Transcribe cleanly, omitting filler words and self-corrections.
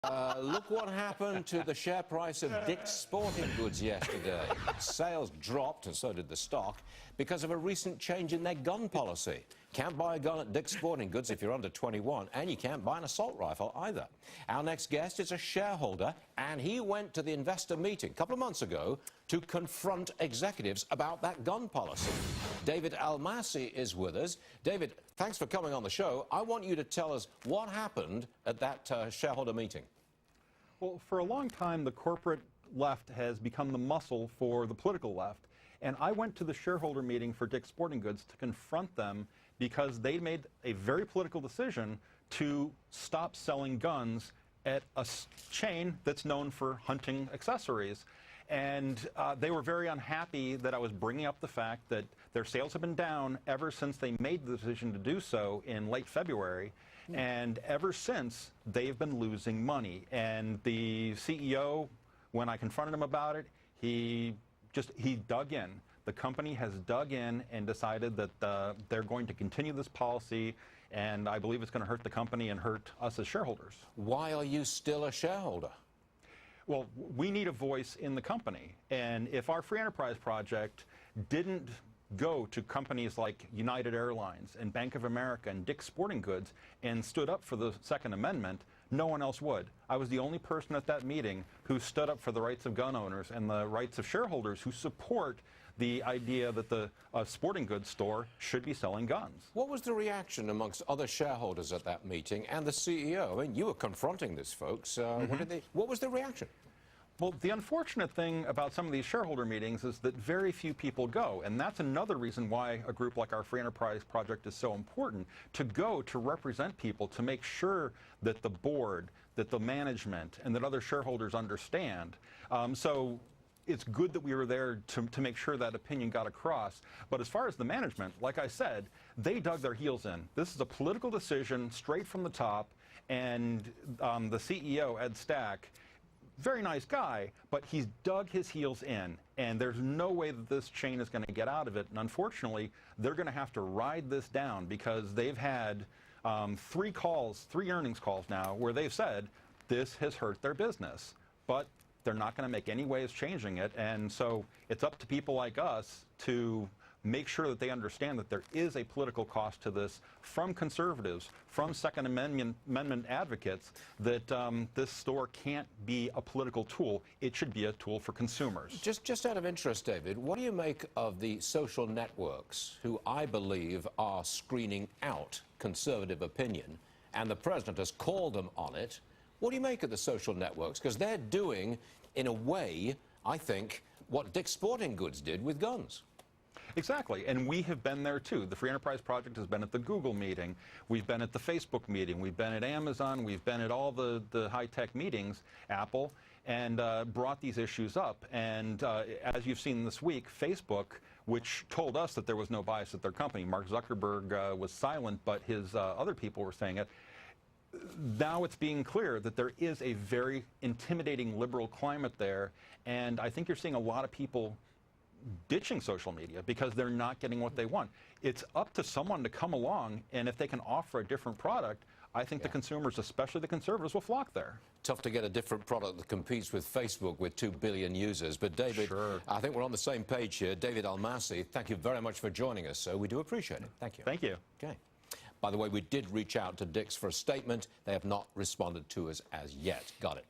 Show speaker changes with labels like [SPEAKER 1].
[SPEAKER 1] Look what happened to the share price of Dick's Sporting Goods yesterday. Sales dropped, and so did the stock, because of a recent change in their gun policy. Can't buy a gun at Dick's Sporting Goods if you're under 21, and you can't buy an assault rifle either. Our next guest is a shareholder, and he went to the investor meeting a couple of months ago to confront executives about that gun policy. David Almasi is with us. David, thanks for coming on the show. I want you to tell us what happened at that shareholder meeting.
[SPEAKER 2] Well, for a long time, the corporate left has become the muscle for the political left. And I went to the shareholder meeting for Dick's Sporting Goods to confront them because they made a very political decision to stop selling guns at a chain that's known for hunting accessories. And they were very unhappy that I was bringing up the fact that their sales have been down ever since they made the decision to do so in late February. And ever since, they've been losing money. And the CEO, when I confronted him about it, he dug in. The company has dug in and decided that they're going to continue this policy, and I believe it's going to hurt the company and hurt us as shareholders.
[SPEAKER 1] Why are you still a shareholder?
[SPEAKER 2] Well, we need a voice in the company, and if our free enterprise project didn't go to companies like United Airlines and Bank of America and Dick's Sporting Goods and stood up for the Second Amendment, no one else would. I was the only person at that meeting who stood up for the rights of gun owners and the rights of shareholders who support the idea that the sporting goods store should be selling guns.
[SPEAKER 1] What was the reaction amongst other shareholders at that meeting and the CEO? I mean, you were confronting this, folks. What was the reaction?
[SPEAKER 2] Well, the unfortunate thing about some of these shareholder meetings is that very few people go, and that's another reason why a group like our Free Enterprise Project is so important, to go to represent people, to make sure that the board, that the management, and that other shareholders understand. So it's good that we were there to make sure that opinion got across. But as far as the management, like I said, they dug their heels in. This is a political decision straight from the top, and the CEO, Ed Stack, very nice guy, but he's dug his heels in, and there's no way that this chain is going to get out of it. And unfortunately, they're going to have to ride this down because they've had three earnings calls now where they've said this has hurt their business, but they're not going to make any ways changing it. And so it's up to people like us to make sure that they understand that there is a political cost to this from conservatives, from Second Amendment advocates, that this store can't be a political tool. It should be a tool for consumers.
[SPEAKER 1] Just out of interest, David, what do you make of the social networks who I believe are screening out conservative opinion, and the president has called them on it? What do you make of the social networks? Because they're doing, in a way, I think, what Dick's Sporting Goods did with guns.
[SPEAKER 2] Exactly, and we have been there too. The Free Enterprise Project has been at the Google meeting, we've been at the Facebook meeting, we've been at Amazon, we've been at all the high-tech meetings, Apple, and brought these issues up. And as you've seen this week, Facebook, which told us that there was no bias at their company, Mark Zuckerberg was silent, but his other people were saying it. Now it's being clear that there is a very intimidating liberal climate there, and I think you're seeing a lot of people ditching social media because they're not getting what they want. It's up to someone to come along, and if they can offer a different product, I think the consumers, especially the conservatives, will flock there.
[SPEAKER 1] Tough to get a different product that competes with Facebook with 2 billion users. But David, I think we're on the same page here. David Almasi, thank you very much for joining us. So we do appreciate it. Thank you.
[SPEAKER 2] Thank you.
[SPEAKER 1] Okay. By the way, we did reach out to Dick's for a statement. They have not responded to us as yet. Got it.